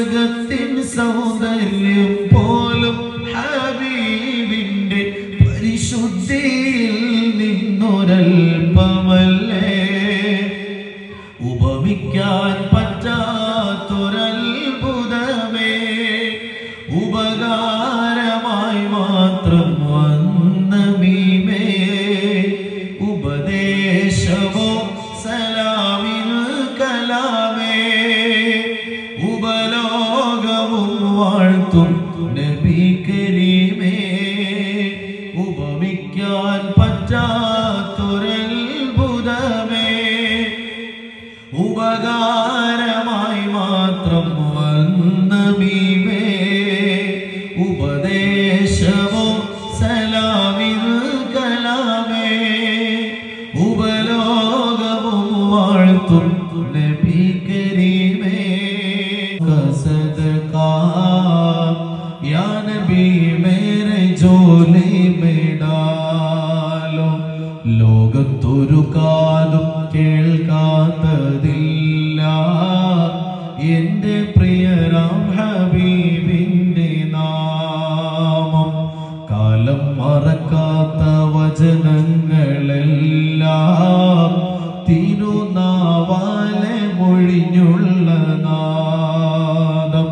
സ്വർഗത്തിൻ സൗന്ദര്യം പോലും ഹബീബിന്റെ പരിശുദ്ധിയിൽ നിന്നൊരൽപ്പമല്ലേ. ഉപമിക്കാൻ പറ്റാത്തൊരത്ഭുതമേ, ഉപകാരമായി മാത്രം വന്ന മീമേ. ഉപദേശമോ സലാമിന് കലാമേ, ഉപലോകവും വാഴ്ത്തും നബി കരീമേ. ഉപമിക്കാൻ പറ്റാത്തൊരത്ഭുതമേ, ഉപകാരമായി മാത്രം വന്ന മീമേ. ഉപദേശമോ സലാമിന് കലാമേ, ഉപലോകവും വാഴ്ത്തും നബി കരീമേ. സദകാ യാ നബി മേരെ ജോലി में डालो. ലോകത്തൊരു കാതും കേൾക്കാത്തതില്ല എന്റെ പ്രിയരാം ഹബീബിന്റെ നാമം. കാലം മറക്കാത്ത വചനങ്ങളെല്ലാം തിരുനാവാലെ മൊഴിഞ്ഞുള്ള നാദം.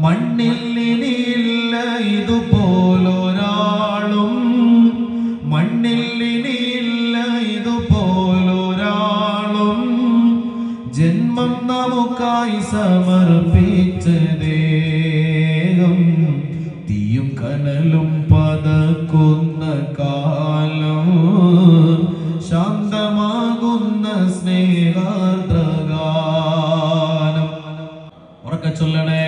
മണ്ണിൽ ഇനിയില്ല ഇതുപോലൊരാളും, മണ്ണിൽ ഇനിയില്ല ഇതുപോലൊരാളും. ജന്മം നമുക്കായി സമർപ്പിച്ച ദേഹം, തീയും കനലും പതക്കുന്ന കാലം, ശാന്തമാകുന്ന സ്നേഹാർദ്രഗാനം. ഉറക്കെ ചൊല്ലണേ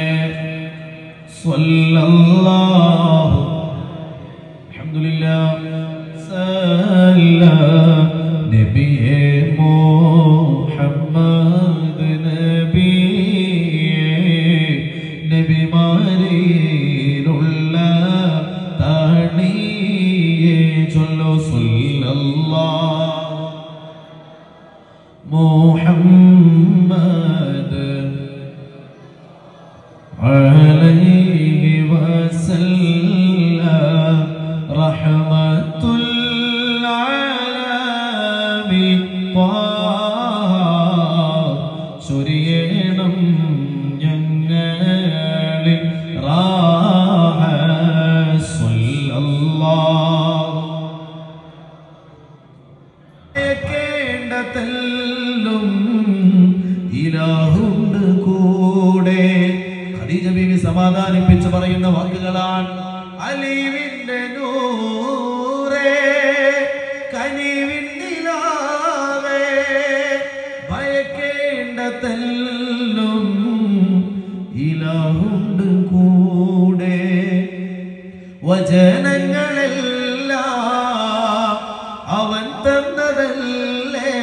സ്വല്ലല്ലാഹു അൽഹംദുലില്ലാഹ് സല്ലല്ലാഹു നബിയേ മുഹമ്മദ് നബിയേ. നബിമാരിലുള്ള താണിയേ ചൊല്ലോ സ്വല്ലല്ലാഹു മുഹമ്മദ് അലൈഹി വസല്ലം. റഹ്മത്തുൽ ആലമീൻ ചൊരിയണം ഞങ്ങളിൽ റാഹ സ്വല്ലല്ലാഹു. കേണ്ടതെല്ലും ഇലാഹുണ്ട് കൂടെ. ഖദീജ ബീവി സമാധാനിപ്പിച്ച് പറയുന്ന വാക്കുകളാണ്. അലീവിന്റെ നൂറേ, കനിവിന്നിലാവേ, ഭയക്കേണ്ടതെല്ലും ഇലാഹുണ്ട് കൂടെ. വചനങ്ങളെല്ലാം അവൻ തന്നതല്ലേ,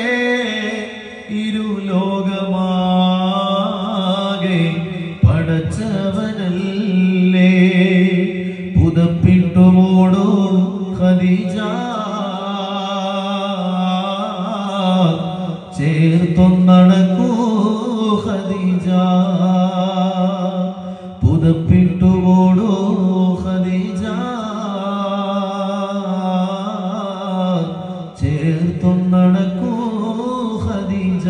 ഇരുലോകമാകെ പടച്ചവനല്ലേ. പുതപ്പിട്ടുമോടോ ഖദീജ, ചേർത്തൊന്നണക്കൂ ഖദീജ. പുതപ്പിട്ടുമോടോ ഖദീജ, ചേർത്തൊന്നണക്കൂ ഖദീജ.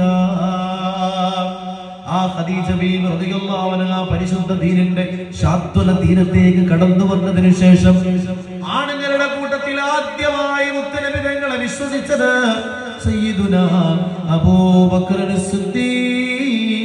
ആ ഖദീജ ബീവി റളിയല്ലാഹു അൻഹാ പരിശുദ്ധ ദീനിന്റെ ശാശ്വത തീരത്തേക്ക് കടന്നു വന്നതിനു ശേഷം ആണുങ്ങളുടെ കൂട്ടത്തിൽ ആദ്യമായി മുത്തനബി തങ്ങളെ വിശ്വസിച്ചത് സയ്യിദുനാ അബൂബക്കർ സിദ്ദീഖ്